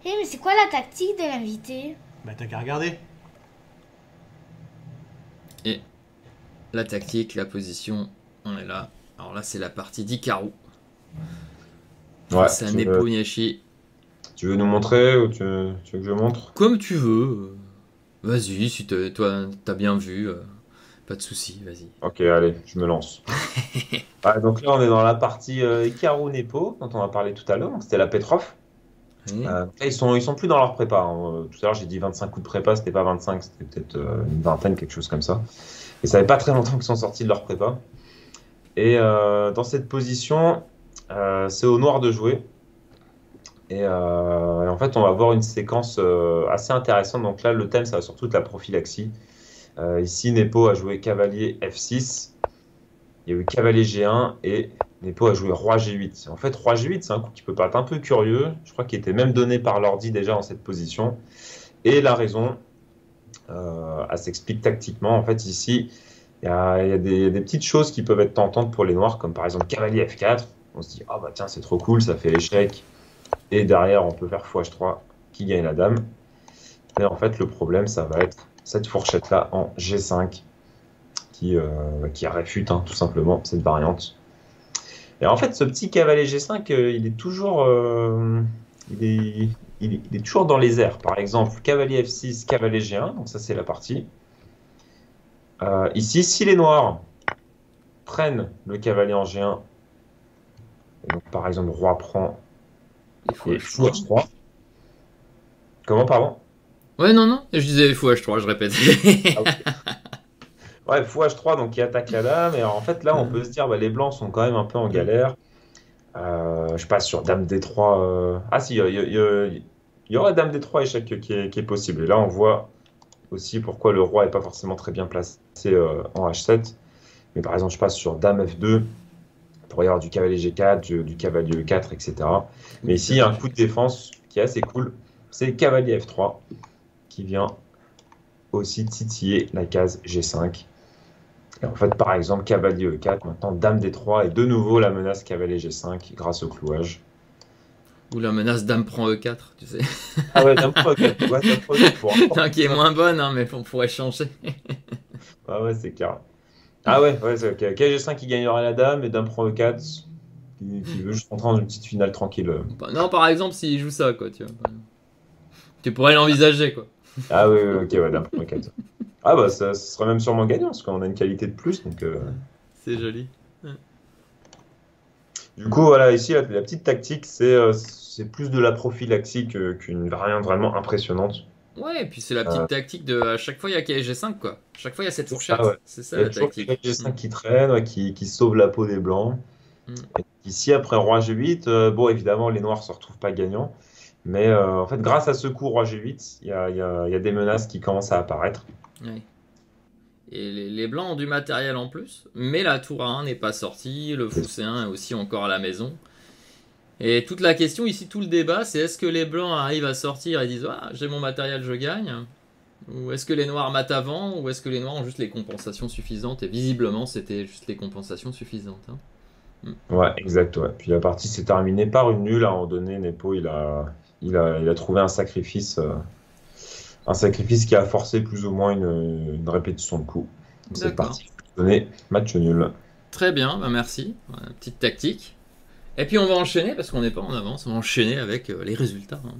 Hé, mais c'est quoi la tactique de l'invité? Bah t'as qu'à regarder. Et la tactique, la position, on est là. Alors là, c'est la partie d'Hikaru Ouais, face à Nepo Nyashi. tu veux nous montrer ou tu veux que je montre? Comme tu veux. Vas-y, si toi t'as bien vu, pas de souci, vas-y. Ok, allez, je me lance. Ah, donc là, on est dans la partie Hikaru Nepo, dont on a parlé tout à l'heure. Donc, c'était la Petrov. Oui. Là, ils sont plus dans leur prépa, hein. Tout à l'heure, j'ai dit 25 coups de prépa, c'était pas 25, c'était peut-être une vingtaine, quelque chose comme ça. Et ça fait pas très longtemps qu'ils sont sortis de leur prépa. Et dans cette position, c'est au noir de jouer. Et en fait, on va voir une séquence assez intéressante. Donc là, le thème, ça va surtout être la prophylaxie. Ici, Nepo a joué cavalier F6. Il y a eu cavalier G1 et Nepo a joué roi G8. En fait, roi G8, c'est un coup qui peut paraître un peu curieux. Je crois qu'il était même donné par l'ordi déjà dans cette position. Et la raison, elle s'explique tactiquement. En fait, ici, il y a des petites choses qui peuvent être tentantes pour les noirs, comme par exemple cavalier F4. On se dit, ah bah tiens, c'est trop cool, ça fait échec. Et derrière, on peut faire fou H3 qui gagne la dame. Mais en fait, le problème, ça va être cette fourchette-là en G5 qui réfute tout simplement cette variante. Et en fait, ce petit cavalier G5, il est toujours, il est toujours dans les airs. Par exemple, cavalier F6, cavalier G1, donc ça c'est la partie. Ici, si les noirs prennent le cavalier en G1, et donc par exemple roi prend et fou H3. Comment, pardon? Ouais, non, je disais fou H3, je répète. Ah, ok. Ouais, fou H3, donc qui attaque la dame. Et alors, en fait, là, on peut se dire, bah, les blancs sont quand même un peu en galère. Je passe sur dame D3. Ah si, il y aura dame D3 échec qui est possible. Et là, on voit aussi pourquoi le roi n'est pas forcément très bien placé en H7. Mais par exemple, je passe sur dame F2 pour y avoir du cavalier G4, du cavalier E4, etc. Mais ici, il y a un coup de défense qui est assez cool. C'est cavalier F3 qui vient aussi titiller la case G5. Et en fait, par exemple, cavalier E4, maintenant dame D3 et de nouveau la menace cavalier G5 grâce au clouage. Ou la menace dame prend E4, tu sais. Ah ouais, dame prend E4. Ouais, dame prend E4 Non, qui est moins bonne, hein, mais on pourrait changer. Ah ouais, c'est clair. Ah ouais, c'est ok. G5 qui gagnera la dame et dame prend E4 qui veut juste rentrer dans une petite finale tranquille. Non, par exemple, s'il joue ça, quoi, tu vois. Tu pourrais l'envisager, quoi. Ah oui, ok, ouais, dame prend E4. Ah bah ça serait même sûrement gagnant parce qu'on a une qualité de plus. Donc, C'est joli. Du coup, voilà, ici, la petite tactique, c'est plus de la prophylaxie qu'une variante vraiment impressionnante. Ouais, et puis c'est la petite tactique de à chaque fois il y a KG5 quoi. À chaque fois il y a cette fourchette. Ah ouais. C'est Il ça y a la toujours tactique. G5 qui traîne, ouais, qui sauve la peau des blancs. Mm. Et ici, après roi G8, bon, évidemment, les noirs ne se retrouvent pas gagnants. Mais en fait, grâce à ce coup roi G8, il y a des menaces qui commencent à apparaître. Ouais. Et les blancs ont du matériel en plus, mais la tour A1 n'est pas sortie, le fou C1 est aussi encore à la maison. Et toute la question ici, tout le débat, c'est est-ce que les blancs arrivent à sortir et disent ah, j'ai mon matériel, je gagne, ou est-ce que les noirs matent avant, ou est-ce que les noirs ont juste les compensations suffisantes, et visiblement c'était juste les compensations suffisantes. Hein. Ouais, exact. Ouais. Puis la partie s'est terminée par une nulle. À un moment donné, Nepo, il a trouvé un sacrifice qui a forcé plus ou moins une répétition de coups. Donc cette D'accord. partie donnée match nul. Très bien, bah merci. Voilà, petite tactique. Et puis on va enchaîner, parce qu'on n'est pas en avance, on va enchaîner avec les résultats. Hein.